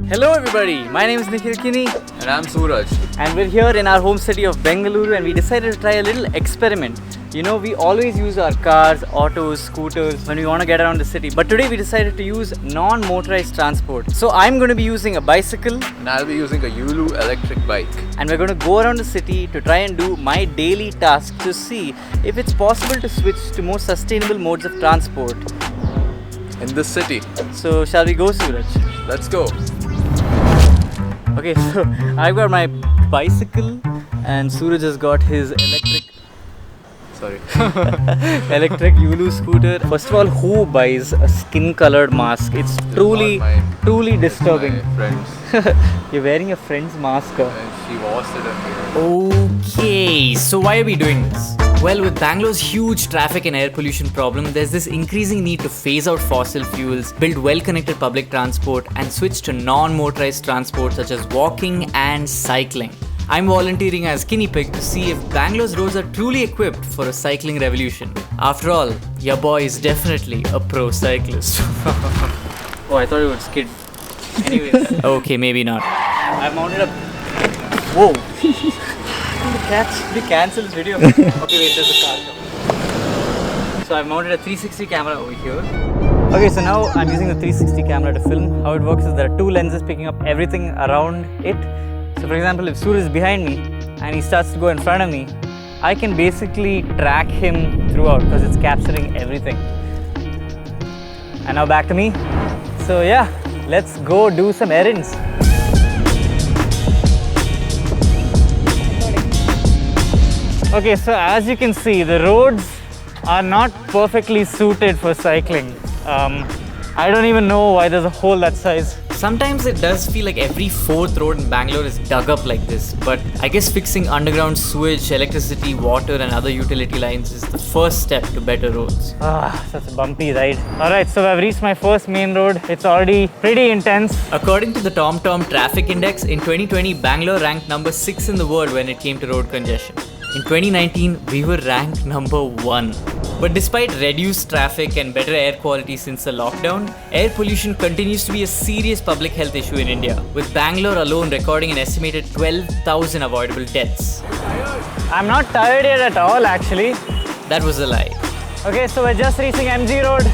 Hello everybody, my name is Nikhil Kini And I'm Suraj. and we're here in our home city of Bengaluru and we decided to try a little experiment. You know, we always use our cars, autos, scooters when we want to get around the city. But today we decided to use non-motorized transport. So I'm going to be using a bicycle And I'll be using a Yulu electric bike. and we're going to go around the city to try and do my daily task to see if it's possible to switch to more sustainable modes of transport. In this city. So shall we go, Suraj? Let's go. Okay, so I've got my bicycle and Suraj has got his Sorry. electric Yulu scooter. First of all, who buys a skin-colored mask? It's truly disturbing. My friends. You're wearing a friend's mask. And she washed it and Okay, so why are we doing this? Well, with Bangalore's huge traffic and air pollution problem, there's this increasing need to phase out fossil fuels, build well-connected public transport, and switch to non-motorized transport such as walking and cycling. I'm volunteering as guinea pig to see if Bangalore's roads are truly equipped for a cycling revolution. After all, your boy is definitely a pro cyclist. Oh, I thought it would skid. Anyways, Okay, maybe not. I mounted a... Whoa! We cancel this video. Okay, wait, there's a car. So I've mounted a 360 camera over here. Okay, so now I'm using the 360 camera to film. How it works is there are two lenses picking up everything around it. So for example, if Suraj is behind me and he starts to go in front of me, I can basically track him throughout because it's capturing everything. And now back to me. So yeah, let's go do some errands. Okay, so as you can see, the roads are not perfectly suited for cycling. I don't even know why there's a hole that size. Sometimes it does feel like every fourth road in Bangalore is dug up like this, but I guess fixing underground sewage, electricity, water and other utility lines is the first step to better roads. Such a bumpy ride. Alright, so I've reached my first main road. It's already pretty intense. According to the TomTom Traffic Index, in 2020, Bangalore ranked number 6 in the world when it came to road congestion. In 2019, we were ranked number 1. But despite reduced traffic and better air quality since the lockdown, air pollution continues to be a serious public health issue in India, with Bangalore alone recording an estimated 12,000 avoidable deaths. I'm not tired yet at all actually. That was a lie. Okay, so we're just reaching MG Road.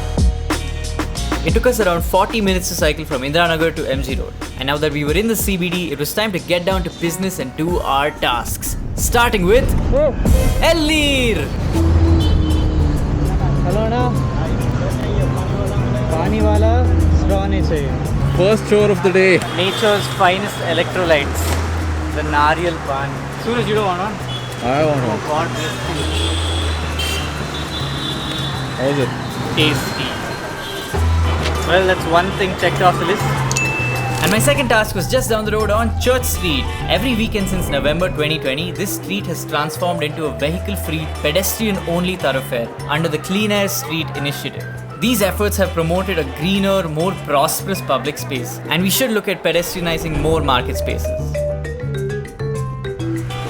It took us around 40 minutes to cycle from Indiranagar to MG Road. And now that we were in the CBD, it was time to get down to business and do our tasks. Starting with Ellir! Hello na. Pani wala straw nahi chahiye. First chore of the day. Nature's finest electrolytes. The Nariyal Pan. Suraj, you don't want one? I want Oh one. God, this How is it? is tasty. Well, that's one thing checked off the list. And my second task was just down the road on Church Street. Every weekend since November 2020, this street has transformed into a vehicle-free, pedestrian-only thoroughfare under the Clean Air Street initiative. These efforts have promoted a greener, more prosperous public space, and we should look at pedestrianizing more market spaces.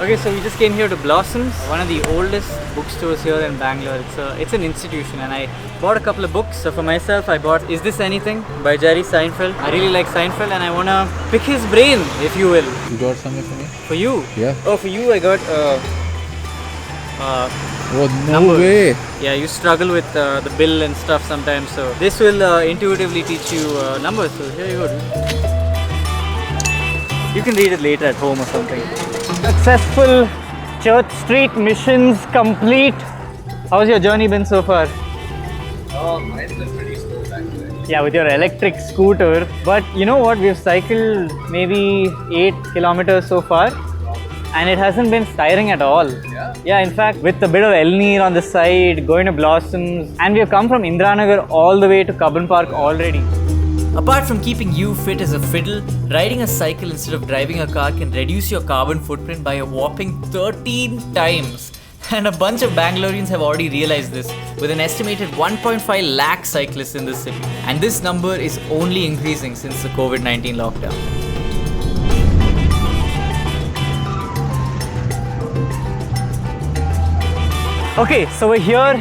Okay, so we just came here to Blossoms, one of the oldest bookstores here in Bangalore. It's an institution and I bought a couple of books. So for myself, I bought Is This Anything by Jerry Seinfeld. I really like Seinfeld and I want to pick his brain, if you will. You got something for me? For you? Yeah. Oh, for you I got Oh, no numbers. way. Yeah, you struggle with the bill and stuff sometimes. So this will intuitively teach you numbers. So here you go. You can read it later at home or something. Successful Church Street missions complete. How's your journey been so far? Oh, mine's been pretty slow actually. Yeah, with your electric scooter. But you know what? We've cycled maybe 8 kilometers so far and it hasn't been tiring at all. Yeah? Yeah, in fact, with a bit of Elnir on the side, going to Blossoms, and we have come from Indiranagar all the way to Cubbon Park already. Apart from keeping you fit as a fiddle, riding a cycle instead of driving a car can reduce your carbon footprint by a whopping 13 times. And a bunch of Bangaloreans have already realized this, with an estimated 1.5 lakh cyclists in this city. And this number is only increasing since the COVID-19 lockdown. Okay, so we're here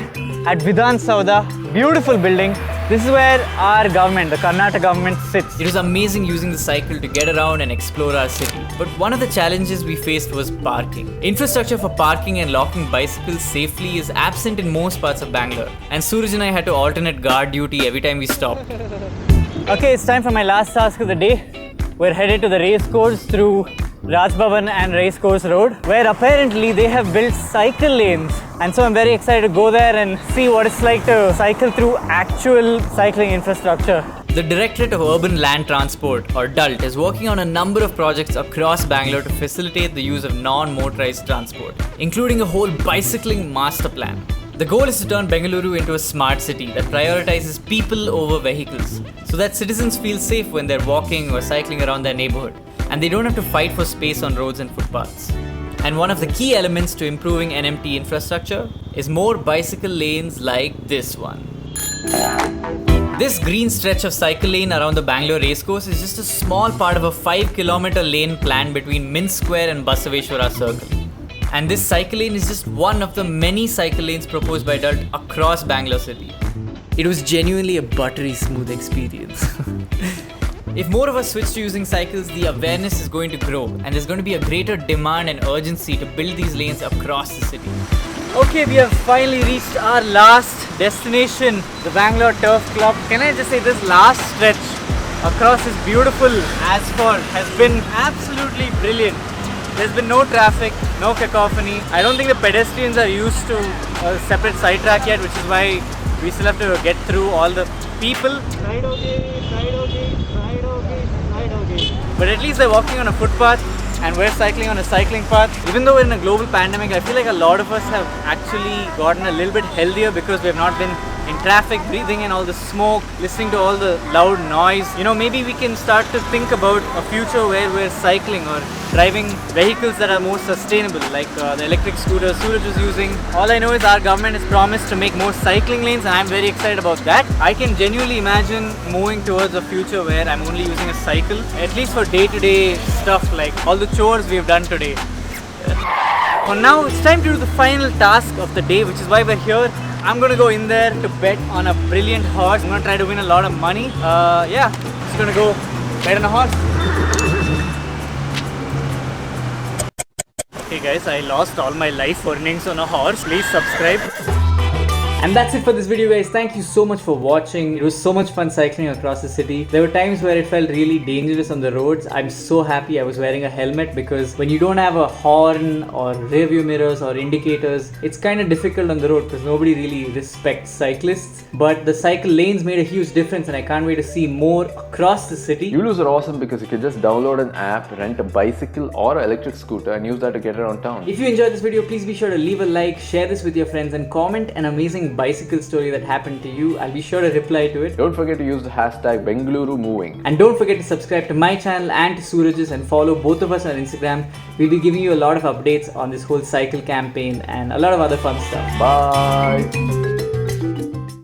at Vidhan Sauda, beautiful building. This is where our government, the Karnataka government, sits. It was amazing using the cycle to get around and explore our city. But one of the challenges we faced was parking. Infrastructure for parking and locking bicycles safely is absent in most parts of Bangalore. And Suraj and I had to alternate guard duty every time we stopped. Okay, it's time for my last task of the day. We're headed to the race course through Raj Bhavan and Racecourse Road, where apparently they have built cycle lanes. And so I'm very excited to go there and see what it's like to cycle through actual cycling infrastructure. The Directorate of Urban Land Transport, or DULT, is working on a number of projects across Bangalore to facilitate the use of non-motorized transport, including a whole bicycling master plan. The goal is to turn Bengaluru into a smart city that prioritizes people over vehicles, so that citizens feel safe when they're walking or cycling around their neighborhood, and they don't have to fight for space on roads and footpaths. And one of the key elements to improving NMT infrastructure is more bicycle lanes like this one. This green stretch of cycle lane around the Bangalore racecourse is just a small part of a 5-kilometer lane plan between Mint Square and Basaveshwara Circle. And this cycle lane is just one of the many cycle lanes proposed by DULT across Bangalore city. It was genuinely a buttery smooth experience. If more of us switch to using cycles, the awareness is going to grow, and there's going to be a greater demand and urgency to build these lanes across the city. Okay, we have finally reached our last destination, the Bangalore Turf Club. Can I just say this last stretch across this beautiful asphalt has been absolutely brilliant. There's been no traffic, no cacophony. I don't think the pedestrians are used to a separate side track yet, which is why we still have to get through all the people. But at least they're walking on a footpath and we're cycling on a cycling path. Even though we're in a global pandemic, I feel like a lot of us have actually gotten a little bit healthier because we have not been in traffic, breathing in all the smoke, listening to all the loud noise. You know, maybe we can start to think about a future where we're cycling or driving vehicles that are more sustainable, like the electric scooters Suraj is using. All I know is our government has promised to make more cycling lanes, and I'm very excited about that. I can genuinely imagine moving towards a future where I'm only using a cycle, at least for day-to-day stuff like all the chores we've done today. For now, it's time to do the final task of the day, which is why we're here. I'm gonna go in there to bet on a brilliant horse. I'm gonna try to win a lot of money. Yeah, just gonna go bet on a horse. Okay guys, I lost all my life earnings on a horse. Please subscribe. And that's it for this video guys. Thank you so much for watching. It was so much fun cycling across the city. There were times where it felt really dangerous on the roads. I'm so happy I was wearing a helmet, because when you don't have a horn or rear view mirrors or indicators, it's kind of difficult on the road because nobody really respects cyclists. But the cycle lanes made a huge difference, and I can't wait to see more across the city. Yulus are awesome because you can just download an app, rent a bicycle or an electric scooter and use that to get around town. If you enjoyed this video, please be sure to leave a like, share this with your friends, and comment an amazing bicycle story that happened to you. I'll be sure to reply to it. Don't forget to use the hashtag Bengaluru Moving. And don't forget to subscribe to my channel and to Suraj's, and follow both of us on Instagram. We'll be giving you a lot of updates on this whole cycle campaign and a lot of other fun stuff. Bye.